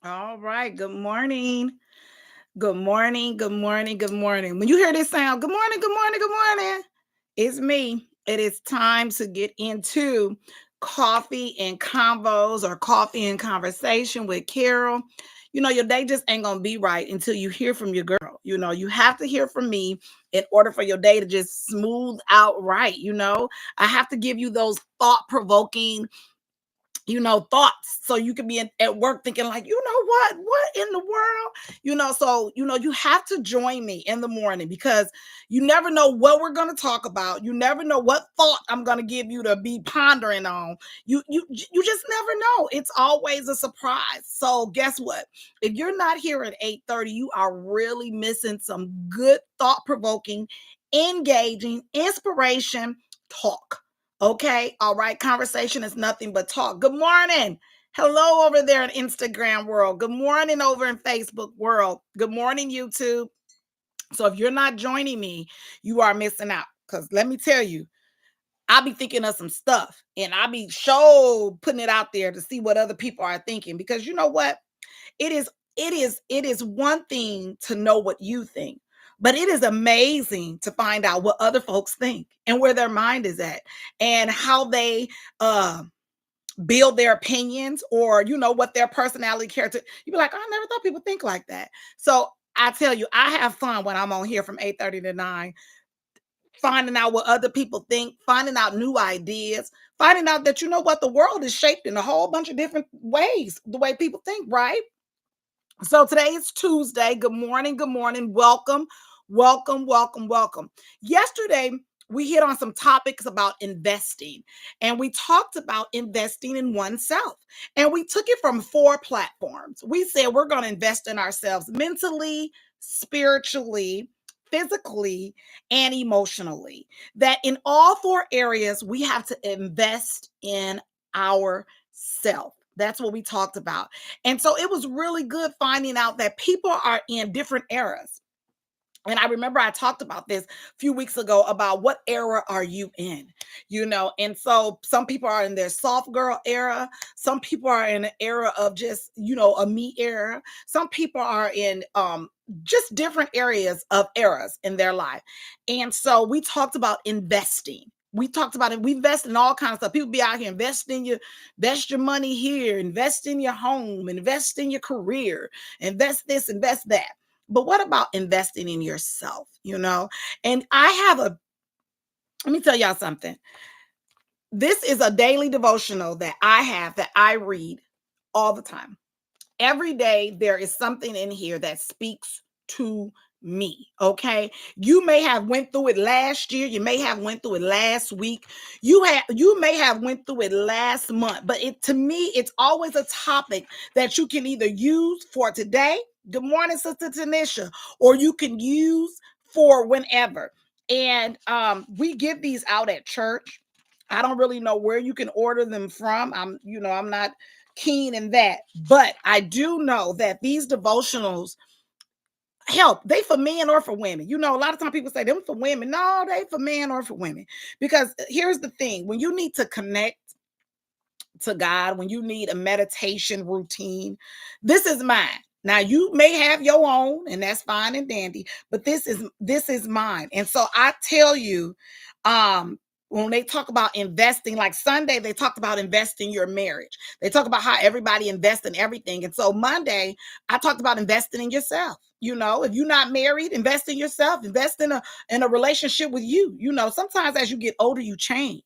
All right. Good morning. Good morning. Good morning. Good morning. When you hear this sound, good morning, good morning, good morning. It's me. It is time to get into coffee and convos or coffee and conversation with Carol. Your day just ain't going to be right until you hear from your girl. You have to hear from me in order for your day to just smooth out right. I have to give you those thought provoking thoughts so you can be at work thinking like, what in the world, you have to join me in the morning because you never know what we're going to talk about. You never know what thought I'm going to give you to be pondering on. You just never know. It's always a surprise. So guess what? If you're not here at 8:30, you are really missing some good thought-provoking, engaging, inspiration talk. Okay. All right. Conversation is nothing but talk. Good morning. Hello over there in Instagram world. Good morning over in Facebook world. Good morning, YouTube. So if you're not joining me, you are missing out. Because let me tell you, I'll be thinking of some stuff and I'll be putting it out there to see what other people are thinking. Because you know what? It is one thing to know what you think, but it is amazing to find out what other folks think and where their mind is at and how they uh build their opinions or what their personality character. You be like, I never thought people think like that. So I tell you, I have fun when I'm on here from 8:30 to 9, finding out what other people think, finding out new ideas, finding out that what the world is shaped in a whole bunch of different ways, the way people think, right? So today is Tuesday. Good morning. Good morning. Welcome. Welcome. Welcome. Welcome. Yesterday, we hit on some topics about investing and we talked about investing in oneself. And we took it from 4 platforms. We said we're going to invest in ourselves mentally, spiritually, physically, and emotionally. That in all 4 areas, we have to invest in ourselves. That's what we talked about. And so it was really good finding out that people are in different eras. And I remember I talked about this a few weeks ago about what era are you in, and so some people are in their soft girl era. Some people are in an era of just, a me era. Some people are in just different areas of eras in their life. And so we talked about investing. We talked about it. We invest in all kinds of stuff. People be out here invest your money here, invest in your home, invest in your career, invest this, invest that. But what about investing in yourself? And I have let me tell y'all something. This is a daily devotional that I have that I read all the time. Every day there is something in here that speaks to me. Okay. You may have went through it last year. You may have went through it last week. You may have went through it last month, but to me, it's always a topic that you can either use for today. Good morning, Sister Tanisha, or you can use for whenever. And we give these out at church. I don't really know where you can order them from. I'm not keen in that, but I do know that these devotionals help. They for men or for women. A lot of times people say them for women. No, they for men or for women. Because here's the thing: when you need to connect to God, when you need a meditation routine, this is mine. Now you may have your own, and that's fine and dandy, but this is mine. And so I tell you, when they talk about investing, like Sunday, they talked about investing your marriage. They talk about how everybody invests in everything. And so Monday, I talked about investing in yourself. If you're not married, invest in yourself, invest in a relationship with you. Sometimes as you get older, you change.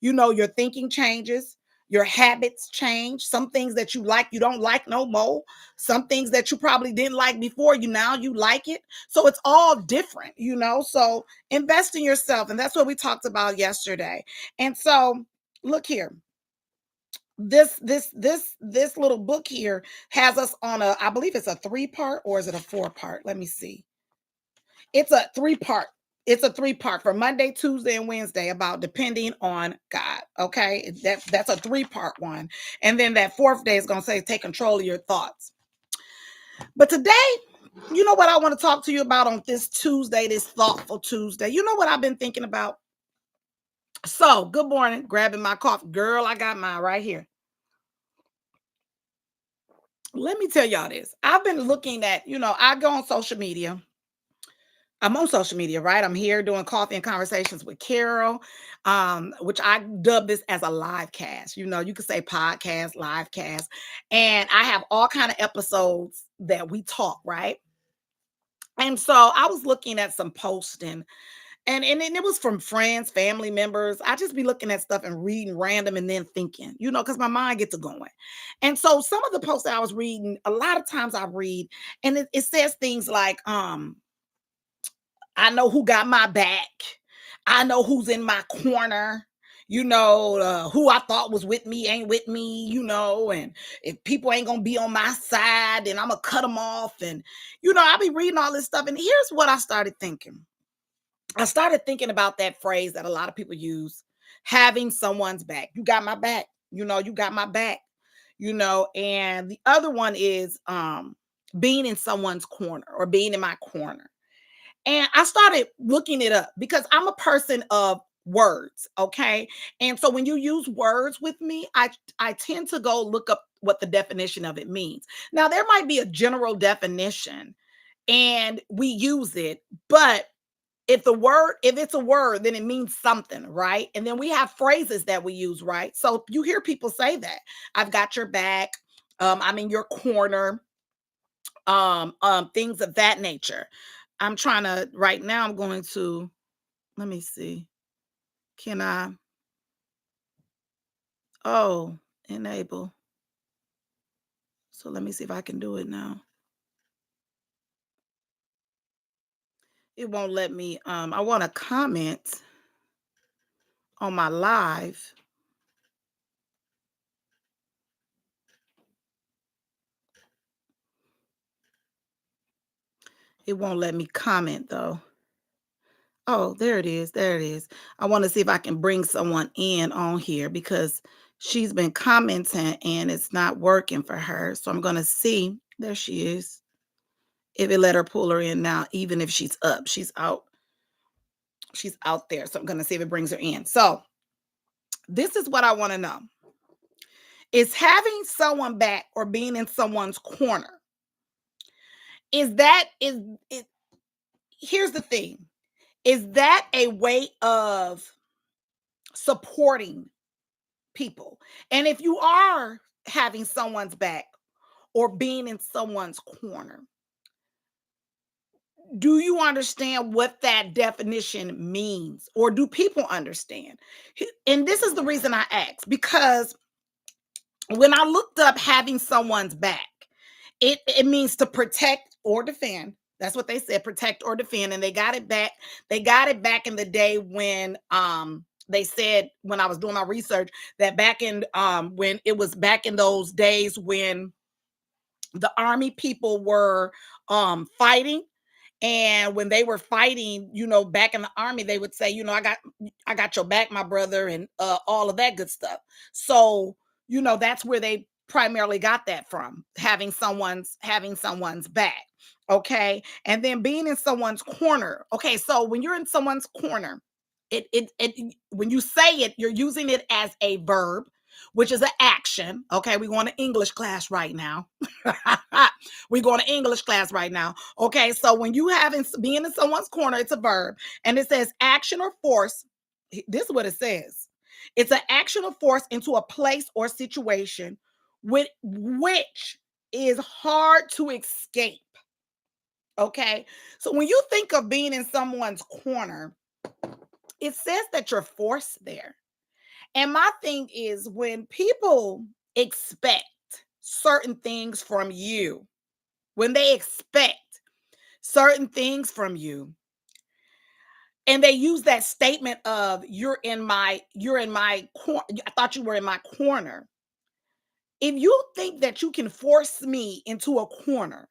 Your thinking changes, your habits change. Some things that you like, you don't like no more. Some things that you probably didn't like before, now you like it. So it's all different. So invest in yourself. And that's what we talked about yesterday. And so look here. This little book here has us on I believe it's a 3-part, or is it a 4-part? Let me see. It's a 3-part. It's a 3-part for Monday, Tuesday, and Wednesday about depending on God. Okay. That's a 3-part one. And then that 4th day is going to say, take control of your thoughts. But today, you know what I want to talk to you about on this Tuesday, this thoughtful Tuesday. You know what I've been thinking about? So good morning, grabbing my coffee. Girl, I got mine right here. Let me tell y'all this. I've been looking at, I go on social media. I'm on social media, right? I'm here doing coffee and conversations with Carol, which I dub this as a live cast. You could say podcast, live cast, and I have all kind of episodes that we talk, right? And so I was looking at some posting, and it was from friends, family members. I just be looking at stuff and reading random and then thinking, because my mind gets to going. And so some of the posts that I was reading, a lot of times I read, and it says things like, I know who got my back. I know who's in my corner. Who I thought was with me ain't with me, and if people ain't gonna be on my side, then I'm gonna cut them off. And, I'll be reading all this stuff. And here's what I started thinking. I started thinking about that phrase that a lot of people use, having someone's back. You got my back, you got my back, and the other one is being in someone's corner or being in my corner. And I started looking it up because I'm a person of words, okay? And so when you use words with me, I tend to go look up what the definition of it means. Now there might be a general definition and we use it, but if it's a word, then it means something, right? And then we have phrases that we use, right? So you hear people say that. I've got your back, I'm in your corner, things of that nature. I'm trying to right now, I'm going to let me see. Can I oh enable? So let me see if I can do it now. It won't let me I want to comment on my live. It won't let me comment though. Oh, there it is. There it is. I want to see if I can bring someone in on here because she's been commenting and it's not working for her. So I'm going to see. There she is. If it let her pull her in now, even if she's up, she's out. She's out there. So I'm going to see if it brings her in. So this is what I want to know. Is having someone back or being in someone's corner, is that is it? Here's the thing. Is that a way of supporting people? And if you are having someone's back or being in someone's corner, do you understand what that definition means? Or do people understand? And this is the reason I ask, because when I looked up having someone's back, it means to protect or defend. That's what they said, protect or defend. And they got it back. They got it back in the day when they said, when I was doing my research, that back in when it was back in those days when the army people were fighting. And when they were fighting, back in the army, they would say, I got your back, my brother, and all of that good stuff. So, that's where they primarily got that from, having someone's back. Okay. And then being in someone's corner. Okay. So when you're in someone's corner, it when you say it, you're using it as a verb, which is an action. Okay, we're going to English class right now. We're going to English class right now. Okay, so when you having being in someone's corner, it's a verb, and it says action or force. This is what it says. It's an action or force into a place or situation with which is hard to escape. Okay, so when you think of being in someone's corner, it says that you're forced there. And my thing is when people expect certain things from you, when they expect certain things from you, and they use that statement of you're in my corner. I thought you were in my corner. If you think that you can force me into a corner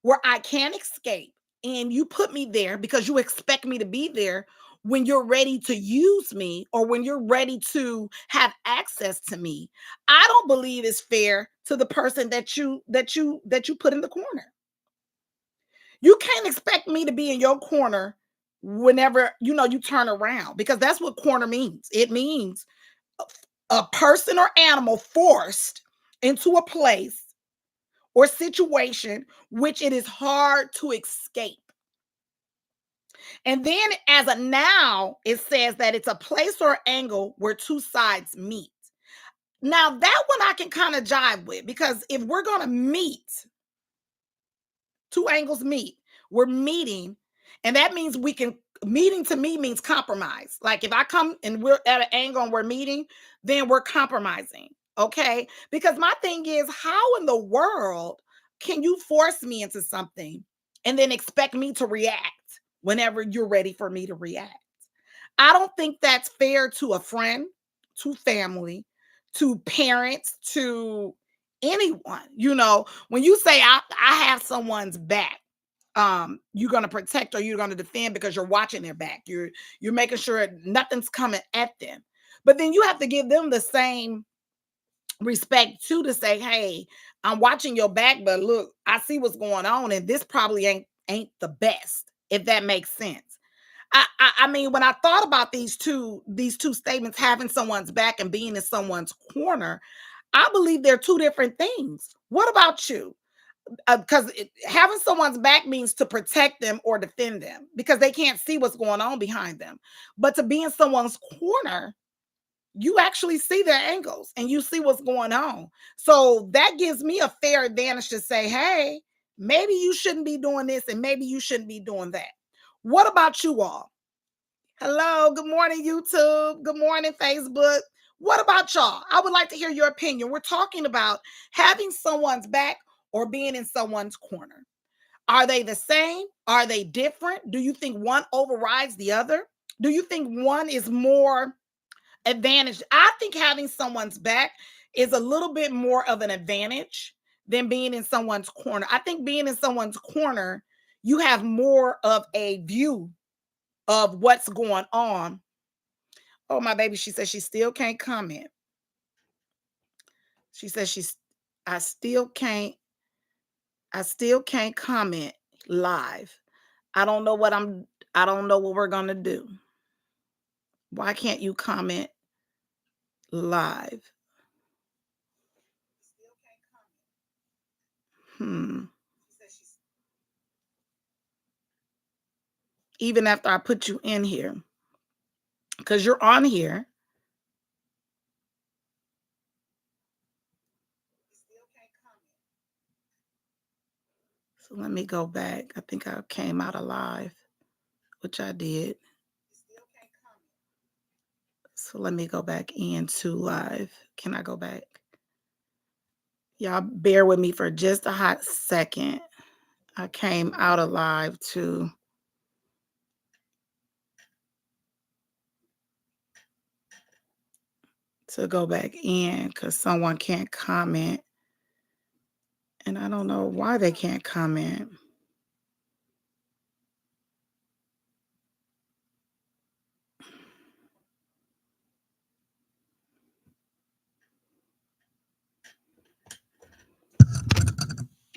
where I can't escape, and you put me there because you expect me to be there when you're ready to use me or when you're ready to have access to me, I don't believe it's fair to the person that you put in the corner. You can't expect me to be in your corner whenever you turn around, because that's what corner means. It means a person or animal forced into a place or situation which it is hard to escape. And then as a noun, it says that it's a place or angle where two sides meet. Now, that one I can kind of jive with because if we're going to meet, two angles meet, we're meeting, and that means we can, meeting to me means compromise. Like if I come and we're at an angle and we're meeting, then we're compromising. Okay. Because my thing is, how in the world can you force me into something and then expect me to react whenever you're ready for me to react? I don't think that's fair to a friend, to family, to parents, to anyone. You know, when you say I have someone's back, you're going to protect or you're going to defend because you're watching their back. You're making sure nothing's coming at them. But then you have to give them the same respect too, to say, "Hey, I'm watching your back, but look, I see what's going on and this probably ain't the best." If that makes sense. I mean, when I thought about these two statements, having someone's back and being in someone's corner, I believe they're two different things. What about you? Because having someone's back means to protect them or defend them because they can't see what's going on behind them. But to be in someone's corner, you actually see their angles and you see what's going on. So that gives me a fair advantage to say, hey, maybe you shouldn't be doing this and maybe you shouldn't be doing that. What about you all? Hello, good morning, YouTube. Good morning, Facebook. What about y'all? I would like to hear your opinion. We're talking about having someone's back or being in someone's corner. Are they the same? Are they different? Do you think one overrides the other? Do you think one is more advantage? I think having someone's back is a little bit more of an advantage than being in someone's corner. I think being in someone's corner, you have more of a view of what's going on. Oh, my baby, she says she still can't comment. She says I still can't, I still can't comment live. I don't know what I don't know what we're gonna do. Why can't you comment live? Hmm. Even after I put you in here, because you're on here. So let me go back. I think I came out alive, which I did. So let me go back into live. Can I go back? Y'all bear with me for just a hot second. I came out alive to go back in because someone can't comment. And I don't know why they can't comment.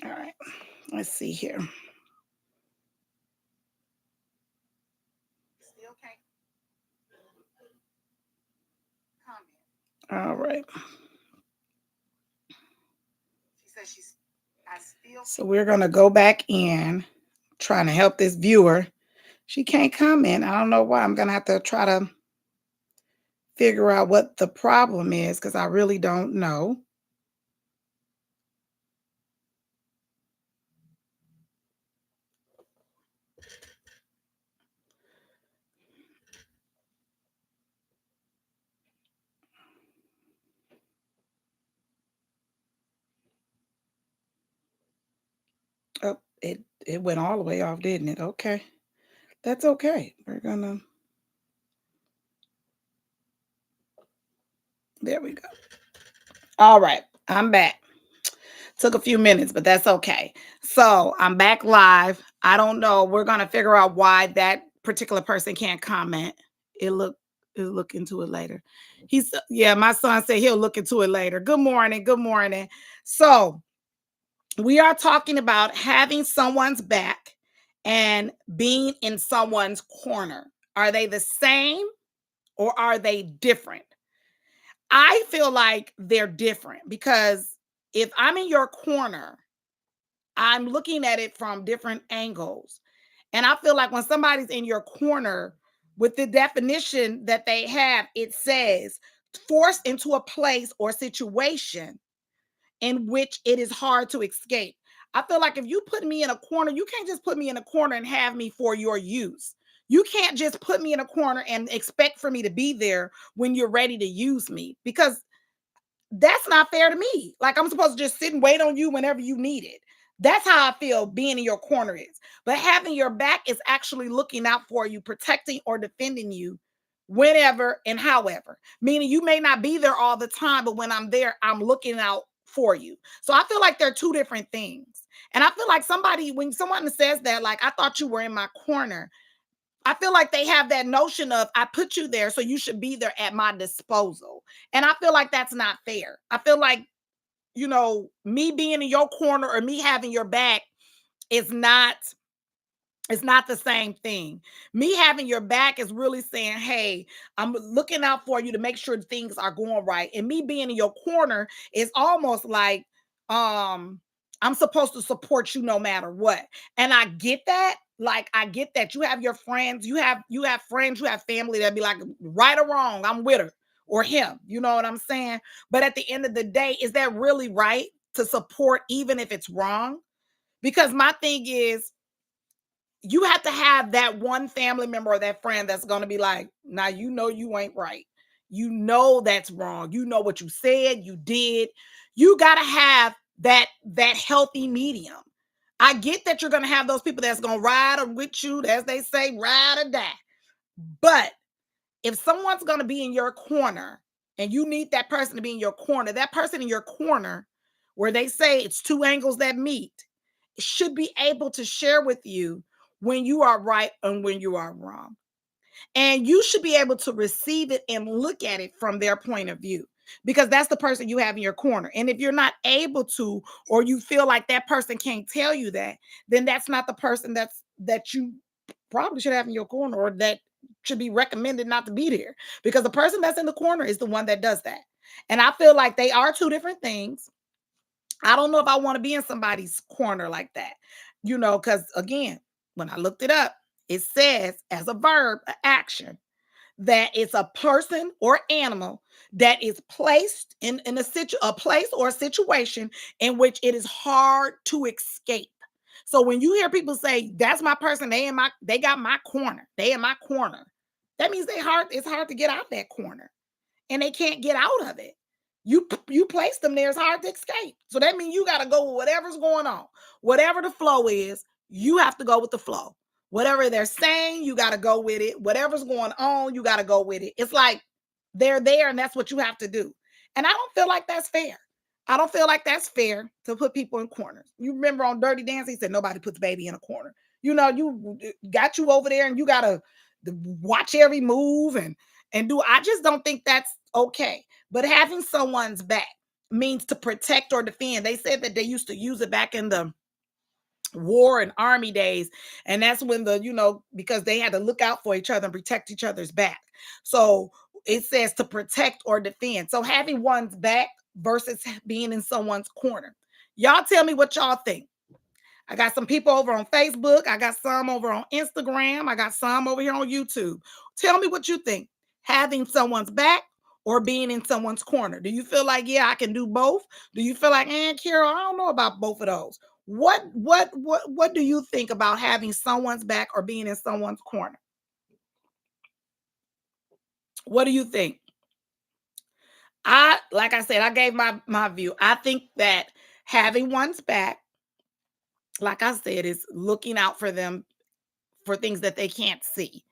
All right, let's see here. All right. So we're going to go back in, trying to help this viewer. She can't comment. I don't know why. I'm going to have to try to figure out what the problem is because I really don't know. Oh, it went all the way off, didn't it? Okay. That's okay. We're going to. There we go. All right. I'm back. Took a few minutes, but that's okay. So I'm back live. I don't know. We're going to figure out why that particular person can't comment. He'll look into it later. Yeah, my son said he'll look into it later. Good morning. Good morning. So we are talking about having someone's back and being in someone's corner. Are they the same or are they different? I feel like they're different because if I'm in your corner I'm looking at it from different angles. And I feel like when somebody's in your corner, with the definition that they have, it says forced into a place or situation in which it is hard to escape. I feel like if you put me in a corner, you can't just put me in a corner and have me for your use. You can't just put me in a corner and expect for me to be there when you're ready to use me, because that's not fair to me. Like, I'm supposed to just sit and wait on you whenever you need it. That's how I feel being in your corner is. But having your back is actually looking out for you, protecting or defending you whenever and however. Meaning you may not be there all the time, but when I'm there, I'm looking out for you. So I feel like they're two different things. And I feel like somebody, when someone says that, like, I thought you were in my corner, I feel like they have that notion of, I put you there, so you should be there at my disposal. And I feel like that's not fair. I feel like, me being in your corner or me having your back is not it's not the same thing. Me having your back is really saying, hey, I'm looking out for you to make sure things are going right. And me being in your corner is almost like, I'm supposed to support you no matter what. And I get that. Like, I get that. You have your friends, you have friends, you have family that be like, right or wrong, I'm with her or him. You know what I'm saying? But at the end of the day, is that really right to support even if it's wrong? Because my thing is, you have to have that one family member or that friend that's going to be like, now, you ain't right. You know that's wrong. You know what you said, you did. You got to have that healthy medium. I get that you're going to have those people that's going to ride or with you, as they say, ride or die. But if someone's going to be in your corner and you need that person to be in your corner, that person in your corner, where they say it's two angles that meet, should be able to share with you when you are right and when you are wrong. And you should be able to receive it and look at it from their point of view, because that's the person you have in your corner. And if you're not able to, or you feel like that person can't tell you that, then that's not the person that you probably should have in your corner, or that should be recommended not to be there, because the person that's in the corner is the one that does that. And I feel like they are two different things. I don't know if I want to be in somebody's corner like that, because again, when I looked it up, it says as a verb, an action, that it's a person or animal that is placed in a place or a situation in which it is hard to escape. So when you hear people say, that's my person, they got my corner, they in my corner, that means it's hard to get out of that corner, and they can't get out of it. You place them there, it's hard to escape. So that means you got to go with whatever's going on. Whatever the flow is, you have to go with the flow. Whatever they're saying, you got to go with it. Whatever's going on, you got to go with it. It's like they're there and that's what you have to do. And I don't feel like that's fair. I don't feel like that's fair to put people in corners. You remember on Dirty Dancing, he said nobody puts baby in a corner. You got you over there and you got to watch every move and do. I just don't think that's okay. But having someone's back means to protect or defend. They said that they used to use it back in the war and army days. And that's when because they had to look out for each other and protect each other's back. So it says to protect or defend. So having one's back versus being in someone's corner. Y'all tell me what y'all think. I got some people over on Facebook. I got some over on Instagram. I got some over here on YouTube. Tell me what you think. Having someone's back or being in someone's corner. Do you feel like, yeah, I can do both? Do you feel like, Carol, I don't know about both of those. What do you think about having someone's back or being in someone's corner? What do you think? Like I said, I gave my view. I think that having one's back, like I said, is looking out for them for things that they can't see.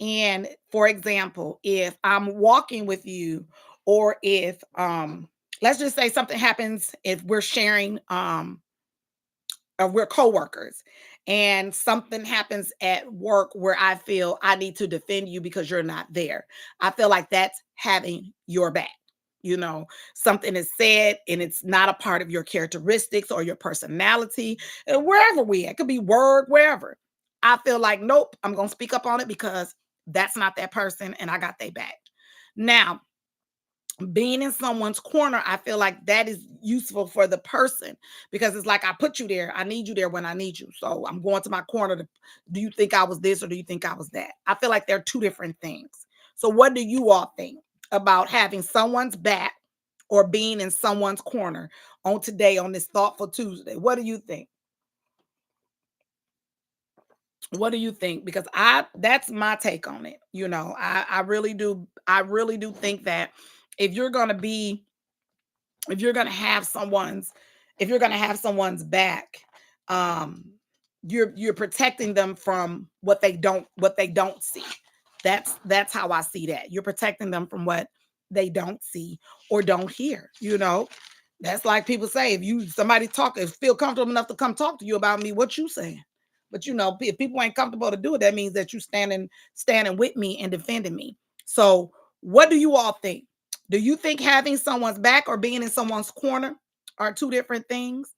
And for example, if I'm walking with you, or if let's just say something happens, if we're sharing or we're coworkers, and something happens at work where I feel I need to defend you because you're not there. I feel like that's having your back. Something is said and it's not a part of your characteristics or your personality, and wherever we at, it could be work, wherever. I feel like, nope, I'm going to speak up on it because that's not that person and I got their back. Now, Being in someone's corner, I feel like that is useful for the person, because it's like, I put you there. I need you there when I need you. So I'm going to my corner to, do you think I was this or do you think I was that? I feel like they're two different things. So what do you all think about having someone's back or being in someone's corner on today, on this Thoughtful Tuesday? What do you think? What do you think? Because that's my take on it. I really do. I really do think that if you're going to be if you're going to have someone's if you're going to have someone's back, um you're protecting them from what they don't see. That's how I see that. You're protecting them from what they don't see or don't hear. That's like people say, if somebody feel comfortable enough to come talk to you about me, what you saying? But if people ain't comfortable to do it, that means that you standing with me and defending me. So what do you all think? Do you think having someone's back or being in someone's corner are two different things?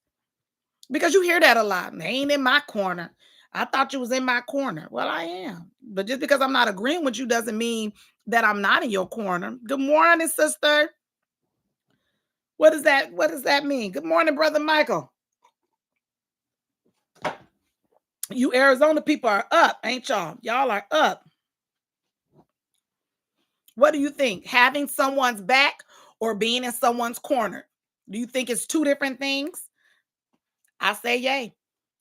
Because you hear that a lot. They ain't in my corner. I thought you was in my corner. Well, I am. But just because I'm not agreeing with you doesn't mean that I'm not in your corner. Good morning, sister. What does that mean? Good morning, brother Michael. You Arizona people are up, ain't y'all? Y'all are up. What do you think? Having someone's back or being in someone's corner? Do you think it's two different things? I say yay.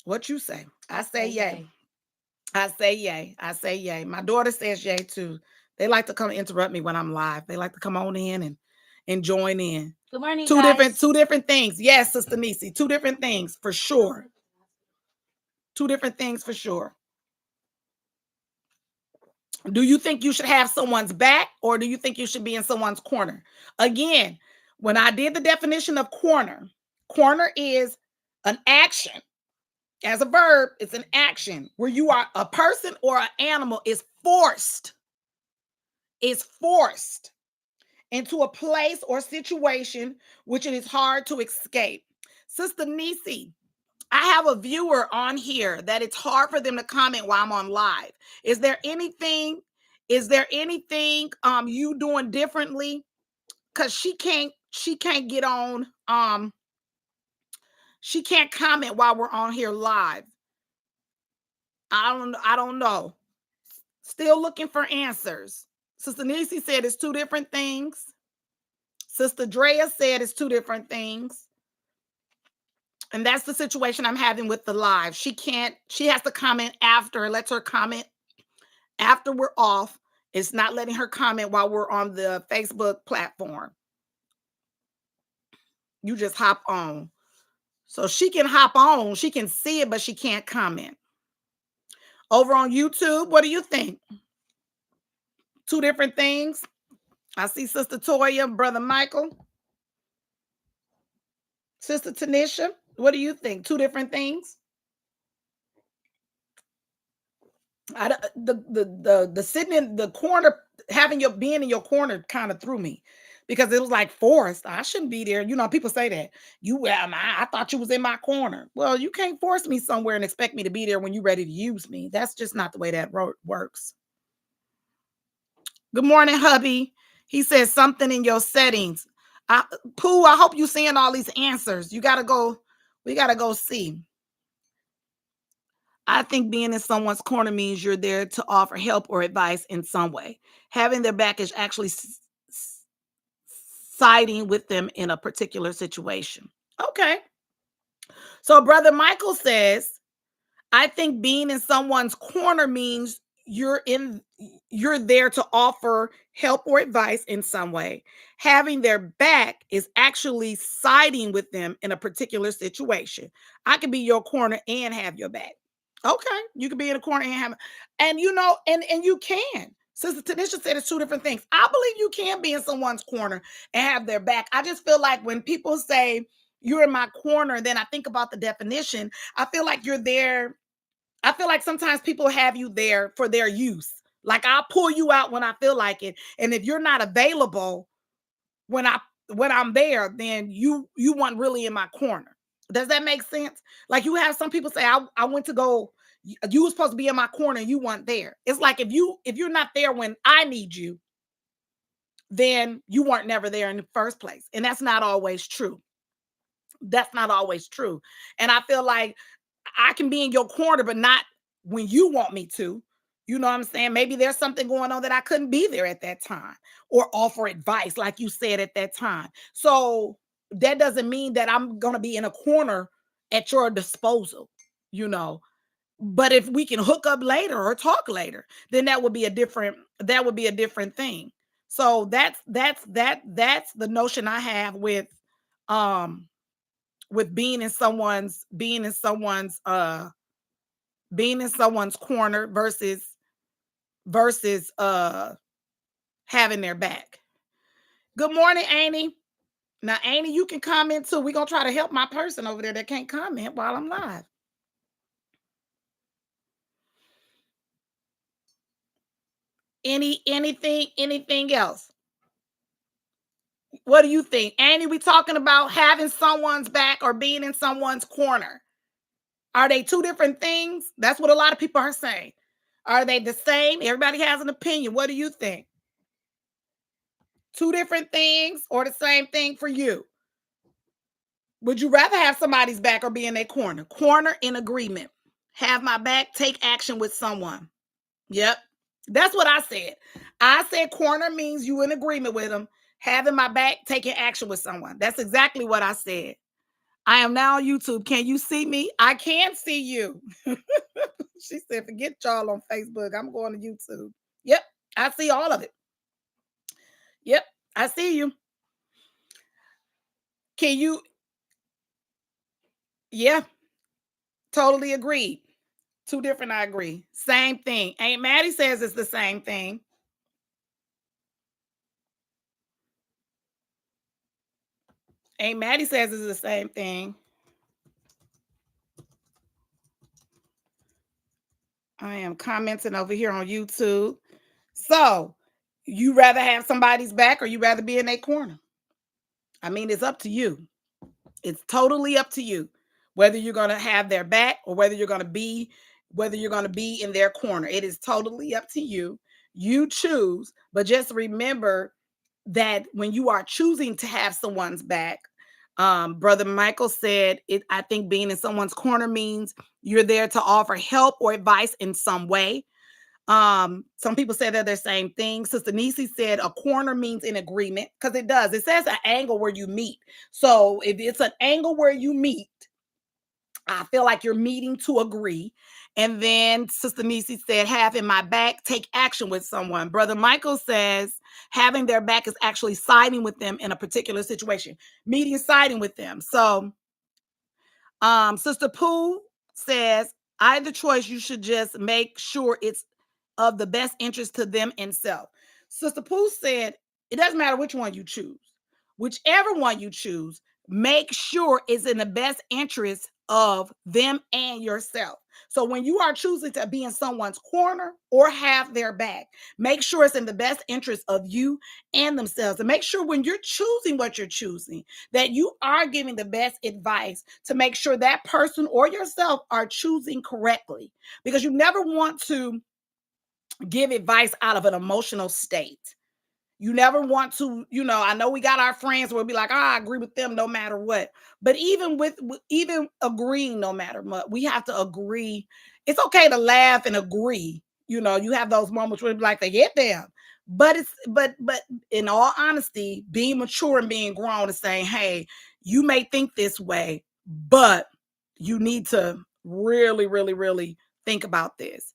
What you say? I say yay. I say yay. I say yay. My daughter says yay too. They like to come interrupt me when I'm live. They like to come on in and join in. Good morning, Two guys. different things. Yes, Sister Nisi. Two different things for sure. Two different things for sure. Do you think you should have someone's back or do you think you should be in someone's corner? Again, when I did the definition of corner is an action. As a verb, it's an action where you are a person or an animal is forced into a place or situation which it is hard to escape. Sister Nisi, I have a viewer on here that it's hard for them to comment while I'm on live. Is there anything you doing differently? Because she can't get on, she can't comment while we're on here live. I don't know. Still looking for answers. Sister Nisi said it's two different things. Sister Drea said it's two different things. And that's the situation I'm having with the live. She has to comment after. It lets her comment after we're off. It's not letting her comment while we're on the Facebook platform. You just hop on. So she can hop on. She can see it, but she can't comment. Over on YouTube, what do you think? Two different things. I see Sister Toya, Brother Michael. Sister Tanisha, what do you think? Two different things? The sitting in the corner, being in your corner kind of threw me because it was like forced. I shouldn't be there. People say that. I thought you was in my corner. Well, you can't force me somewhere and expect me to be there when you're ready to use me. That's just not the way that works. Good morning, hubby. He says something in your settings. Pooh, I hope you're seeing all these answers. We gotta go see. I think being in someone's corner means you're there to offer help or advice in some way. Having their back is actually siding with them in a particular situation. Okay. So Brother Michael says, I think being in someone's corner means you're there to offer help or advice in some way. Having their back is actually siding with them in a particular situation. I could be your corner and have your back. Okay, you can be in a corner and have, and you can. Sister Tanisha said it's two different things. I believe you can be in someone's corner and have their back. I just feel like when people say you're in my corner, then I think about the definition. I feel like you're there. I feel like sometimes people have you there for their use. Like I'll pull you out when I feel like it, and if you're not available when I'm there, then you weren't really in my corner. Does that make sense? Like you have some people say, I went to go, you were supposed to be in my corner and you weren't there. It's like if you're not there when I need you, then you weren't never there in the first place. And that's not always true. That's not always true. And I feel like I can be in your corner, but not when you want me to. You know what I'm saying? Maybe there's something going on that I couldn't be there at that time or offer advice, like you said at that time. So that doesn't mean that I'm going to be in a corner at your disposal, you know. But if we can hook up later or talk later, then that would be a different thing. So that's the notion I have um being in someone's corner versus having their back. Good morning, Amy. Now, Amy, you can comment too. We're gonna try to help my person over there that can't comment while I'm live. Anything else? What do you think? Annie, we talking about having someone's back or being in someone's corner. Are they two different things? That's what a lot of people are saying. Are they the same? Everybody has an opinion. What do you think? Two different things or the same thing for you? Would you rather have somebody's back or be in their corner? Corner in agreement. Have my back, take action with someone. Yep. That's what I said. I said corner means you in agreement with them. Having my back, taking action with someone. That's exactly what I said. I am now on YouTube. Can you see me? I can see you. She said, forget y'all on Facebook. I'm going to YouTube. Yep. I see all of it. Yep. I see you. Can you? Yeah. Totally agreed. Two different, I agree. Same thing. Aunt Maddie says it's the same thing. Aunt Maddie says it's the same thing. I am commenting over here on YouTube. So, you rather have somebody's back or you rather be in a corner? I mean, it's up to you. It's totally up to you whether you're going to have their back or whether you're going to be in their corner. It is totally up to you. You choose, but just remember that when you are choosing to have someone's back, Brother Michael said, I think being in someone's corner means you're there to offer help or advice in some way. Some people say that they're same thing. Sister Nisi said a corner means in agreement because it does. It says an angle where you meet. So if it's an angle where you meet, I feel like you're meeting to agree. And then Sister Nisi said, having my back, take action with someone. Brother Michael says, having their back is actually siding with them in a particular situation, meeting, siding with them. So Sister Pooh says, either choice, you should just make sure it's of the best interest to them and self. Sister Pooh said, it doesn't matter which one you choose. Whichever one you choose, make sure it's in the best interest of them and yourself. So when you are choosing to be in someone's corner or have their back, make sure it's in the best interest of you and themselves. And make sure when you're choosing what you're choosing, that you are giving the best advice to make sure that person or yourself are choosing correctly. Because you never want to give advice out of an emotional state. You never want to, I know we got our friends where we'll be like, I agree with them no matter what. But even agreeing no matter what, we have to agree. It's okay to laugh and agree. You have those moments where you're like, they get them. But in all honesty, being mature and being grown and saying, hey, you may think this way, but you need to really, really, really think about this.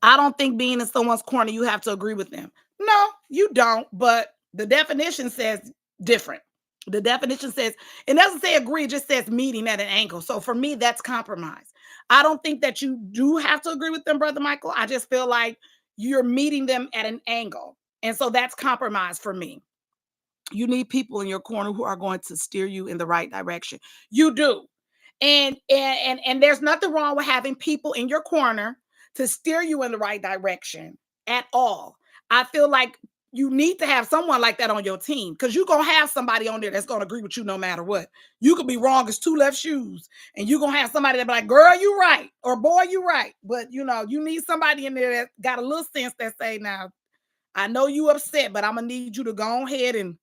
I don't think being in someone's corner, you have to agree with them. No, you don't. But the definition says different. The definition says, it doesn't say agree, it just says meeting at an angle. So for me, that's compromise. I don't think that you do have to agree with them, Brother Michael. I just feel like you're meeting them at an angle. And so that's compromise for me. You need people in your corner who are going to steer you in the right direction. You do. And there's nothing wrong with having people in your corner to steer you in the right direction at all. I feel like you need to have someone like that on your team because you're going to have somebody on there that's going to agree with you no matter what. You could be wrong as two left shoes, and you're going to have somebody that be like, girl, you right, or boy, you right. But, you need somebody in there that got a little sense that say, now, I know you upset, but I'm gonna need you to go ahead and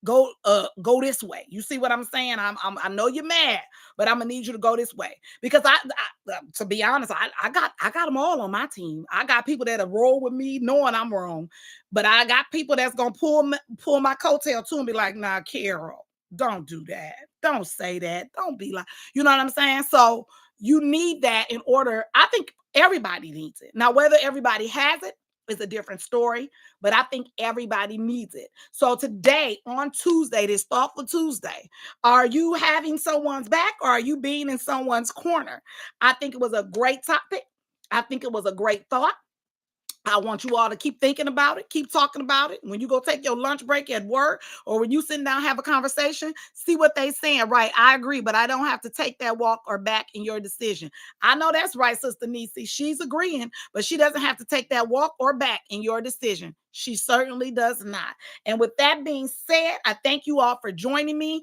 go this way. You see what I'm saying? I know you're mad, but I'm gonna need you to go this way because to be honest, I got them all on my team. I got people that have rolled with me knowing I'm wrong, but I got people that's gonna pull my coattail too and be like, nah, Carol, don't do that, don't say that, don't be like, you know what I'm saying? So you need that in order. I think everybody needs it. Now, whether everybody has it is a different story, but I think everybody needs it. So today, on Tuesday, this Thoughtful Tuesday, are you having someone's back or are you being in someone's corner? I think it was a great topic. I think it was a great thought. I want you all to keep thinking about it, keep talking about it. When you go take your lunch break at work or when you sit down have a conversation, see what they saying. Right, I agree, but I don't have to take that walk or back in your decision. I know that's right, Sister Nisi. She's agreeing, but she doesn't have to take that walk or back in your decision. She certainly does not. And with that being said, I thank you all for joining me.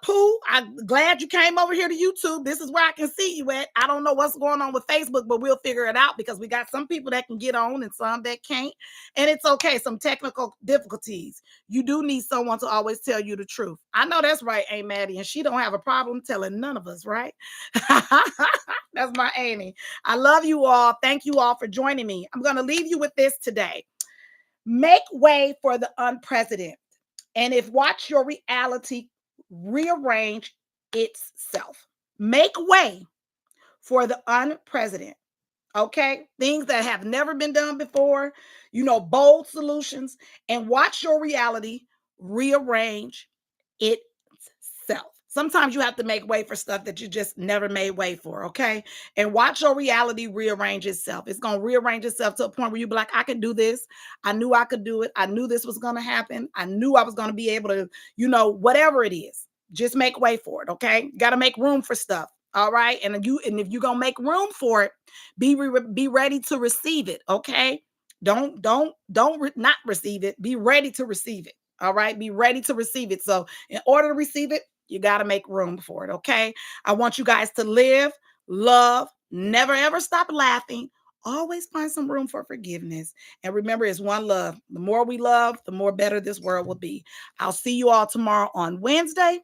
Pooh, I'm glad you came over here to YouTube. This is where I can see you at. I don't know what's going on with Facebook, but we'll figure it out because we got some people that can get on and some that can't. And it's okay. Some technical difficulties. You do need someone to always tell you the truth. I know that's right, Aunt Maddie, and she don't have a problem telling none of us, right? That's my Amy. I love you all. Thank you all for joining me. I'm going to leave you with this today. Make way for the unprecedented. And if watch your reality rearrange itself. Make way for the unprecedented. Okay? Things that have never been done before, bold solutions, and watch your reality rearrange itself. Sometimes you have to make way for stuff that you just never made way for, okay? And watch your reality rearrange itself. It's going to rearrange itself to a point where you be like, I can do this. I knew I could do it. I knew this was going to happen. I knew I was going to be able to, whatever it is, just make way for it, okay? Got to make room for stuff. All right. And if you're going to make room for it, be ready to receive it, okay? Don't not receive it. Be ready to receive it. All right. Be ready to receive it. So in order to receive it, you got to make room for it. Okay. I want you guys to live, love, never ever stop laughing. Always find some room for forgiveness. And remember, it's one love. The more we love, the more better this world will be. I'll see you all tomorrow on Wednesday.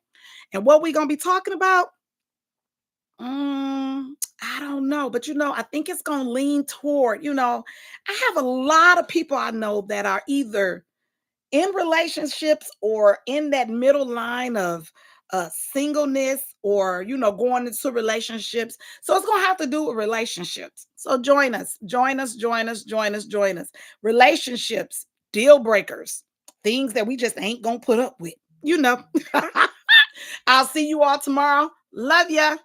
And what we're going to be talking about, I don't know, but I think it's going to lean toward, I have a lot of people I know that are either in relationships or in that middle line of singleness or going into relationships. So it's going to have to do with relationships. So join us. Relationships, deal breakers, things that we just ain't going to put up with. I'll see you all tomorrow. Love ya.